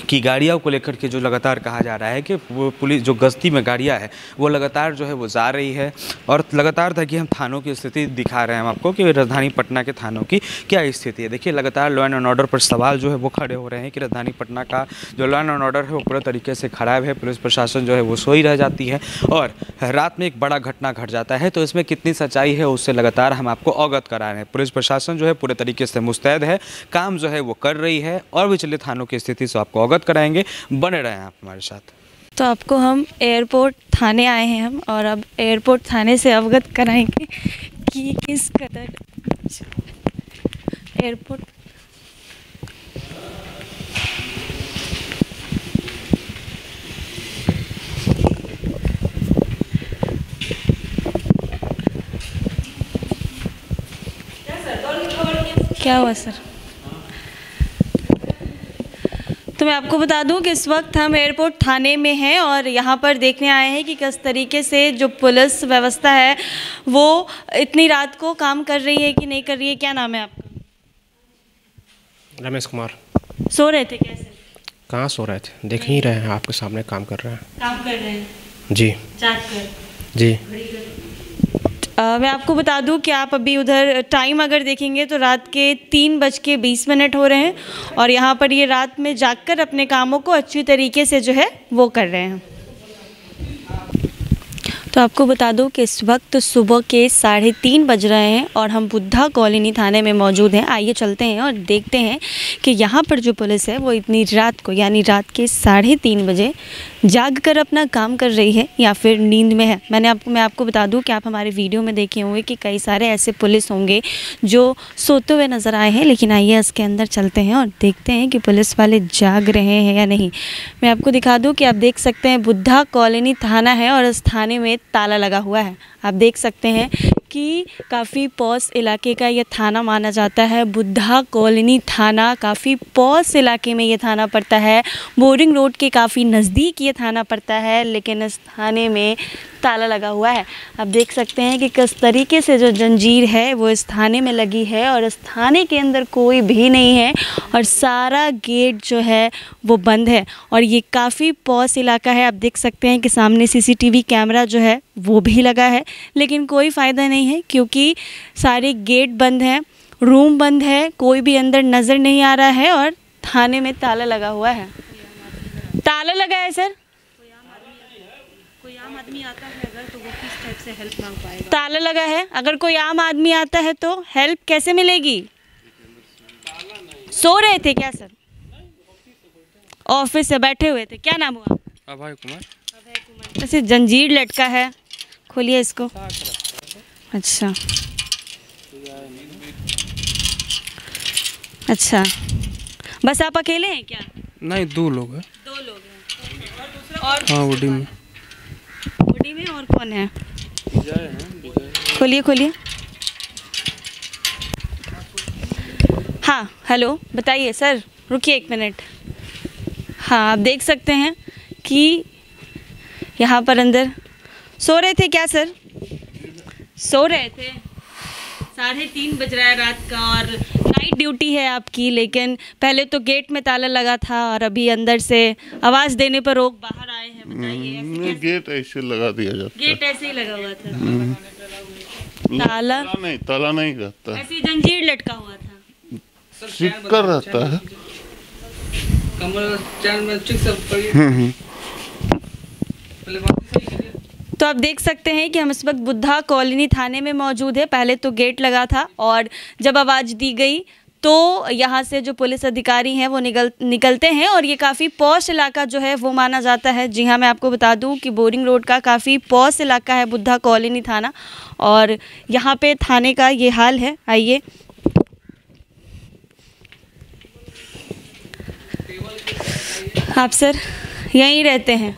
की गाड़ियों को लेकर के जो लगातार कहा जा रहा है कि वो पुलिस जो गश्ती में गाड़ियां है वो लगातार जो है वो जा रही है और लगातार था कि हम थानों की स्थिति दिखा रहे हैं हम आपको कि राजधानी पटना के थानों की क्या स्थिति है। देखिए, लगातार लॉ एंड ऑर्डर पर सवाल जो है वो खड़े हो रहे हैं कि राजधानी पटना का जो लॉ एंड ऑर्डर है वो पूरे तरीके से खराब है, पुलिस प्रशासन जो है वो सोई रह जाती है और रात में एक बड़ा घटना घट जाता है। तो इसमें कितनी सच्चाई है उससे लगातार हम आपको अवगत करा रहे हैं। पुलिस प्रशासन जो है पूरे तरीके से मुस्तैद है, काम जो है वो कर रही है और भी चलिए थानों की स्थिति से आपको अवगत कराएंगे। बने रहें आप हमारे साथ। तो आपको हम एयरपोर्ट थाने आए हैं हम और अब एयरपोर्ट थाने से अवगत कराएंगे कि किस कदर एयरपोर्ट क्या हुआ सर? तो मैं आपको बता दूं कि इस वक्त हम एयरपोर्ट थाने में हैं और यहाँ पर देखने आए हैं कि किस तरीके से जो पुलिस व्यवस्था है वो इतनी रात को काम कर रही है कि नहीं कर रही है। क्या नाम है आपका? रमेश कुमार। सो रहे थे कैसे? कहाँ सो रहे थे? देख ही रहे हैं, आपके सामने काम कर रहे हैं। काम कर रहे हैं जी। जाग कर जी। मैं आपको बता दूं कि आप अभी उधर टाइम अगर देखेंगे तो रात के 3:20 हो रहे हैं और यहाँ पर ये रात में जागकर अपने कामों को अच्छी तरीके से जो है वो कर रहे हैं। तो आपको बता दूं कि इस वक्त सुबह के 3:30 बज रहे हैं और हम बुद्धा कॉलोनी थाने में मौजूद हैं। आइए चलते हैं और देखते हैं कि यहाँ पर जो पुलिस है वो इतनी रात को यानी रात के 3:30 बजे जाग कर अपना काम कर रही है या फिर नींद में है। मैं आपको बता दूं कि आप हमारे वीडियो में देखे होंगे कि कई सारे ऐसे पुलिस होंगे जो सोते हुए नज़र आए हैं, लेकिन आइए इसके अंदर चलते हैं और देखते हैं कि पुलिस वाले जाग रहे हैं या नहीं। मैं आपको दिखा दूं कि आप देख सकते हैं बुद्धा कॉलोनी थाना है और इस थाने में ताला लगा हुआ है। आप देख सकते हैं कि काफ़ी पॉस इलाके का ये थाना माना जाता है। बुद्धा कॉलोनी थाना काफ़ी पॉस इलाके में ये थाना पड़ता है। बोरिंग रोड के काफ़ी नज़दीक ये थाना पड़ता है, लेकिन इस थाने में ताला लगा हुआ है। आप देख सकते हैं कि किस तरीके से जो जंजीर है वो इस थाने में लगी है और इस थाने के अंदर कोई भी नहीं है और सारा गेट जो है वो बंद है और ये काफ़ी पॉस इलाका है। आप देख सकते हैं कि सामने CCTV कैमरा जो है वो भी लगा है, लेकिन कोई फ़ायदा नहीं है क्योंकि सारे गेट बंद हैं, रूम बंद है, कोई भी अंदर नज़र नहीं आ रहा है और थाने में ताला लगा हुआ है। ताला लगा है सर। कोई आम आदमी आता है अगर तो वो किस टाइप से हेल्प मांग पाएगा? ताला लगा है, अगर कोई आम आदमी आता है तो हेल्प कैसे मिलेगी? सो रहे थे क्या सर? ऑफिस से बैठे हुए थे। क्या नाम हुआ? अभय कुमार। ऐसे जंजीर लटका है, खोलिए इसको। अच्छा अच्छा, बस आप अकेले हैं क्या? नहीं, 2 लोग हैं। 2 लोग हैं और हाँ, ओडी में। ओडी में और कौन है? खोलिए खोलिए। हाँ हेलो, बताइए सर, रुकिए 1 मिनट। हाँ आप देख सकते हैं कि यहाँ पर अंदर सो रहे थे क्या सर? सो रहे थे। 3:30 बज रहा है रात का और नाइट ड्यूटी है आपकी, लेकिन पहले तो गेट में ताला लगा था और अभी अंदर से आवाज़ देने पर लोग बाहर आए हैं। बताइए। गेट ऐसे लगा दिया जाता है। गेट ऐसे ही लगा हुआ था। ताला नहीं रहता, ऐसी जंजीर लटका हुआ था। सिक्कर रहता है। तो आप देख सकते हैं कि हम इस वक्त बुद्धा कॉलोनी थाने में मौजूद है। पहले तो गेट लगा था और जब आवाज़ दी गई तो यहाँ से जो पुलिस अधिकारी हैं वो निकलते हैं और ये काफ़ी पॉश इलाका जो है वो माना जाता है। जी हाँ, मैं आपको बता दूं कि बोरिंग रोड का काफ़ी पॉश इलाका है बुद्धा कॉलोनी थाना, और यहाँ पे थाने का ये हाल है। आइए। आप सर यहीं रहते हैं?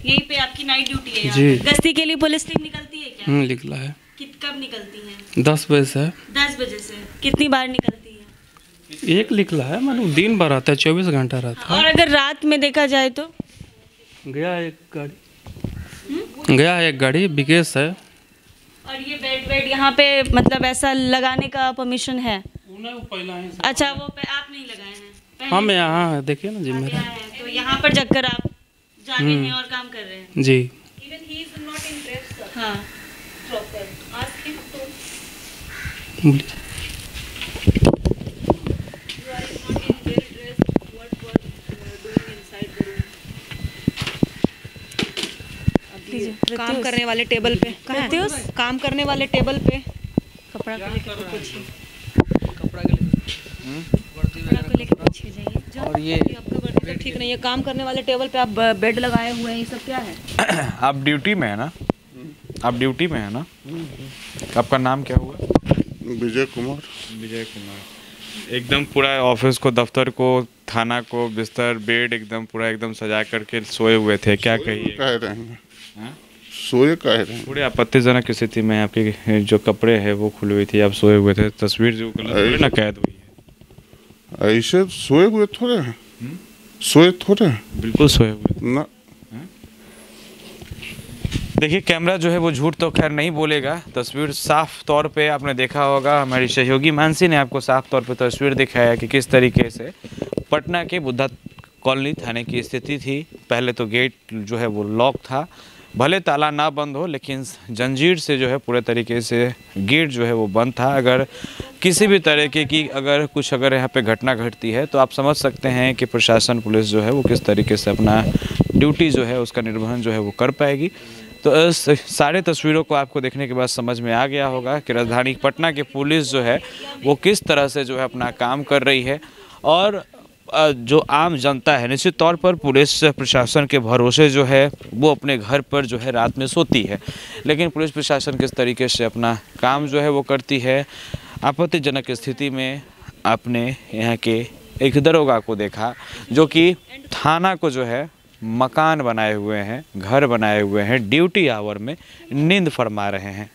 यहीं पे आपकी नाइट ड्यूटी है? जी। गश्ती के लिए पुलिस टीम निकलती है क्या? निकला है। कब निकलती है? 10 बजे से। 10 बजे से कितनी बार निकलती है? एक निकला है, मतलब दिन भर आता है, 24 घंटा रहता है। और अगर रात में देखा जाए तो? गया है एक गाड़ी विकेश है। और ये बेड यहाँ पे मतलब ऐसा लगाने का परमिशन है? अच्छा, वो आप नहीं लगाए हैं? हाँ मैं यहाँ देखिए ना जी मेरा। तो यहाँ पर जाकर आप जाने हैं और काम कर रहे हैं? जी। हाँ। काम करने वाले टेबल पे काम करने वाले टेबल पे कपड़ा को लेकर पूछिए। कपड़ा को लेकर पूछिए जाइए। और ये आपका वर्दी तो ठीक नहीं है। काम करने वाले टेबल पे आप बेड लगाए हुए हैं, ये सब क्या है? आप ड्यूटी में है ना? आप ड्यूटी में है ना? आपका नाम क्या हुआ? विजय कुमार। विजय कुमार। एकदम पूरा ऑफिस को, दफ्तर को, थाना को, बिस्तर, बेड एकदम पूरा एकदम सजा करके सोए हुए थे। क्या कहिए? कह रहे हैं सोए कह रहे हैं। पूरे आपत्तिजनक स्थिति में आपके जो कपड़े हैं वो खुली हुई थी, आप सोए हुए थे। तस्वीर जो गलत ना कैद हुई है। ऐसे सोए हुए थोड़े हैं। सोए थोड़े हैं। बिल्कुल सोए हुए ना। देखिए कैमरा जो है वो झूठ तो खैर नहीं बोलेगा। तस्वीर साफ तौर पे आपने देखा होगा, हमारी सहयोगी मानसी ने आपको साफ तौर पे तस्वीर दिखाया कि किस तरीके से पटना के बुद्धा कॉलोनी थाने की स्थिति थी। पहले तो गेट जो है वो लॉक था, भले ताला ना बंद हो लेकिन जंजीर से जो है पूरे तरीके से गेट जो है वो बंद था। अगर किसी भी तरीके की अगर यहाँ पे घटना घटती है तो आप समझ सकते हैं कि प्रशासन, पुलिस जो है वो किस तरीके से अपना ड्यूटी जो है उसका निर्वहन जो है वो कर पाएगी। तो इस सारे तस्वीरों को आपको देखने के बाद समझ में आ गया होगा कि राजधानी पटना की पुलिस जो है वो किस तरह से जो है अपना काम कर रही है, और जो आम जनता है निश्चित तौर पर पुलिस प्रशासन के भरोसे जो है वो अपने घर पर जो है रात में सोती है, लेकिन पुलिस प्रशासन किस तरीके से अपना काम जो है वो करती है। आपत्तिजनक स्थिति में आपने यहाँ के एक दरोगा को देखा जो कि थाना को जो है मकान बनाए हुए हैं, घर बनाए हुए हैं, ड्यूटी आवर में नींद फरमा रहे हैं।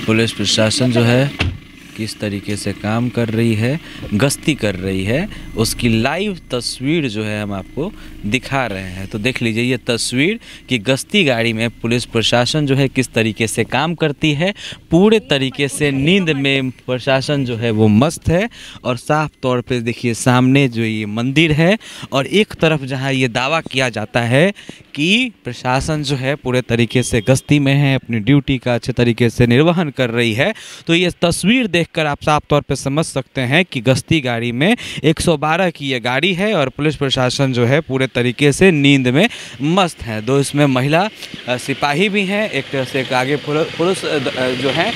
पुलिस प्रशासन जो है किस तरीके से काम कर रही है, गश्ती कर रही है, उसकी लाइव तस्वीर जो है हम आपको दिखा रहे हैं। तो देख लीजिए ये तस्वीर कि गश्ती गाड़ी में पुलिस प्रशासन जो है किस तरीके से काम करती है। पूरे तरीके से नींद में प्रशासन जो है वो मस्त है, और साफ तौर पे देखिए सामने जो ये मंदिर है और एक तरफ जहाँ ये दावा किया जाता है कि प्रशासन जो है पूरे तरीके से गश्ती में है, अपनी ड्यूटी का अच्छे तरीके से निर्वहन कर रही है। तो ये तस्वीर देखकर आप साफ तौर पे समझ सकते हैं कि गश्ती गाड़ी में 112 की ये गाड़ी है और पुलिस प्रशासन जो है पूरे तरीके से नींद में मस्त है। दो इसमें महिला सिपाही भी हैं, एक तरह से एक आगे पुलिस जो है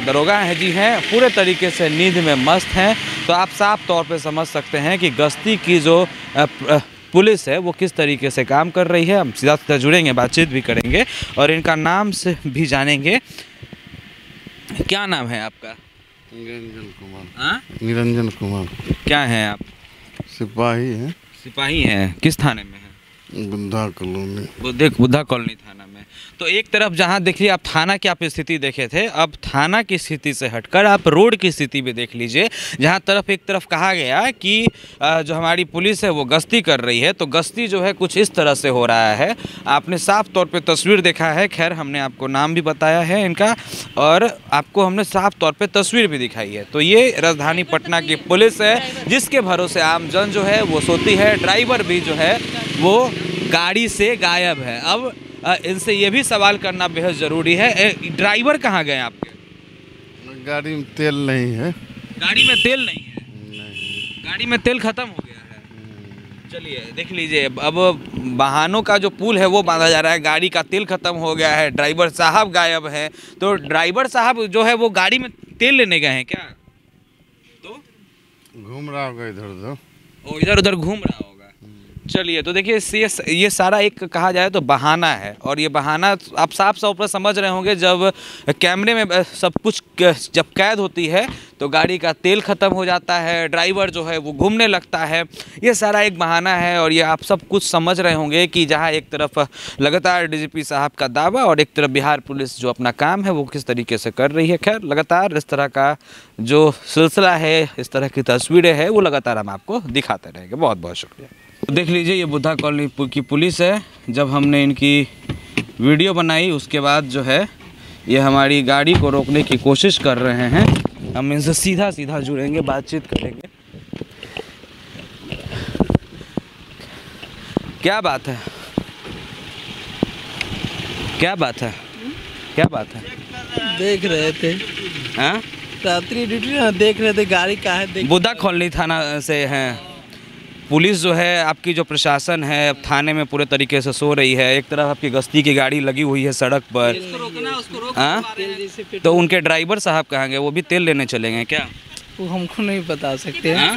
दरोगा है जी हैं, पूरे तरीके से नींद में मस्त हैं। तो आप साफ तौर पे समझ सकते हैं कि गश्ती की जो पुलिस है वो किस तरीके से काम कर रही है। हम सीधा जुड़ेंगे, बातचीत भी करेंगे और इनका नाम से भी जानेंगे। क्या नाम है आपका? निरंजन कुमार। हाँ? निरंजन कुमार। क्या हैं आप? सिपाही हैं। सिपाही हैं, किस थाने में हैं? बुद्धा कॉलोनी। बुद्धा कॉलोनी थाना में। तो एक तरफ जहां देखिए आप थाना की आप स्थिति देखे थे, अब थाना की स्थिति से हटकर आप रोड की स्थिति भी देख लीजिए, जहां तरफ एक तरफ कहा गया कि जो हमारी पुलिस है वो गश्ती कर रही है, तो गश्ती जो है कुछ इस तरह से हो रहा है। आपने साफ तौर पे तस्वीर देखा है, खैर हमने आपको नाम भी बताया है इनका और आपको हमने साफ तौर पे तस्वीर भी दिखाई है। तो ये राजधानी पटना की पुलिस है जिसके भरोसे आम जन जो है वो सोती है, ड्राइवर भी जो है वो गाड़ी से गायब है। अब इनसे ये भी सवाल करना बेहद ज़रूरी है, ड्राइवर कहाँ गए आपके? गाड़ी में तेल नहीं है। गाड़ी में तेल नहीं है? नहीं। गाड़ी में तेल खत्म हो गया है। चलिए देख लीजिए, अब वाहनों का जो पुल है वो बांधा जा रहा है, गाड़ी का तेल खत्म हो गया है, ड्राइवर साहब गायब है। तो ड्राइवर साहब जो है वो गाड़ी में तेल लेने गए हैं क्या? तो घूम रहा होगा इधर उधर, वो इधर उधर घूम रहा होगा। चलिए, तो देखिए ये सारा एक कहा जाए तो बहाना है, और ये बहाना आप साफ साफ पर समझ रहे होंगे। जब कैमरे में सब कुछ जब कैद होती है तो गाड़ी का तेल ख़त्म हो जाता है, ड्राइवर जो है वो घूमने लगता है, ये सारा एक बहाना है। और ये आप सब कुछ समझ रहे होंगे कि जहां एक तरफ लगातार डीजीपी साहब का दावा और एक तरफ बिहार पुलिस जो अपना काम है वो किस तरीके से कर रही है। खैर, लगातार इस तरह का जो सिलसिला है, इस तरह की तस्वीरें हैं वो लगातार हम आपको दिखाते रहेंगे। बहुत बहुत शुक्रिया। देख लीजिए, ये बुद्धा कॉलोनी की पुलिस है। जब हमने इनकी वीडियो बनाई उसके बाद जो है ये हमारी गाड़ी को रोकने की कोशिश कर रहे हैं। हम इनसे सीधा सीधा जुड़ेंगे, बातचीत करेंगे। क्या बात है? क्या बात है? क्या बात है? देख रहे थे, हाँ, रात्रि ड्यूटी देख रहे थे, गाड़ी का है। बुद्धा कॉलोनी थाना से हैं। पुलिस जो है आपकी, जो प्रशासन है थाने में पूरे तरीके से सो रही है। एक तरफ आपकी गश्ती की गाड़ी लगी हुई है सड़क पर, हाँ, तो उनके ड्राइवर साहब कहाँ गए? वो भी तेल लेने चले गए क्या? वो हमको नहीं बता सकते हैं।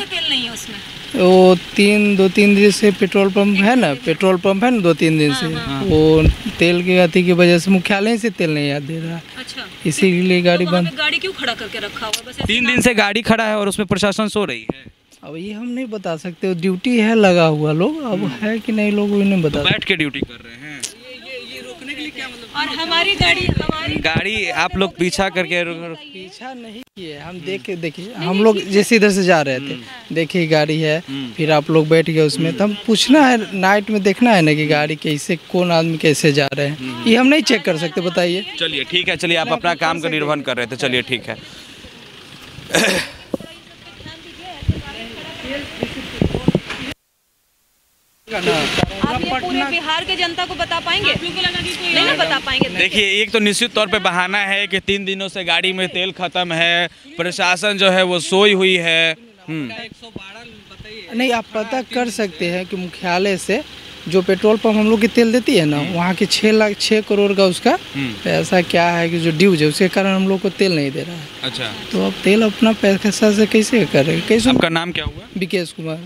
वो 2-3 दिन से पेट्रोल पंप है ना, 2-3 दिन से वो तेल की गति की वजह से मुख्यालय से तेल नहीं याद दे रहा। अच्छा, इसीलिए गाड़ी बंद। गाड़ी क्यों खड़ा करके रखा हुआ? 3 दिन से गाड़ी खड़ा है और उसमें प्रशासन सो रही है। अब ये हम नहीं बता सकते, ड्यूटी है लगा हुआ लोग, अब है कि नहीं लोग वो नहीं बता। बैठ के ड्यूटी कर रहे हैं। ये रोकने के लिए क्या मतलब? और हमारी गाड़ी आप लोग पीछा करके? पीछा नहीं किए हम, देखिए हम लोग जैसे इधर से जा रहे थे, देखिए गाड़ी है, फिर आप लोग बैठ गए उसमें, तो हम पूछना है, नाइट में देखना है ना कि गाड़ी कैसे, कौन आदमी कैसे जा रहे हैं, ये हम नहीं चेक कर सकते। बताइए। चलिए ठीक है, चलिए आप अपना काम का निर्वहन कर रहे थे, चलिए ठीक है। आप ये पूरे बिहार के जनता को बता पाएंगे? नहीं ना बता पाएंगे। देखिए, एक तो निश्चित तौर पे बहाना है कि 3 दिनों से गाड़ी में तेल खत्म है, प्रशासन जो है वो सोई हुई है। नहीं, आप पता कर सकते हैं कि मुख्यालय से जो पेट्रोल पंप हम लोग की तेल देती है ना, वहाँ के 6 करोड़ का उसका पैसा क्या है कि जो ड्यूज है, उसके कारण हम लोग को तेल नहीं दे रहा है। अच्छा, तो अब तेल अपना पैसा से कैसे कर रहे हैं? कैसे? आपका नाम क्या हुआ? विकेश कुमार।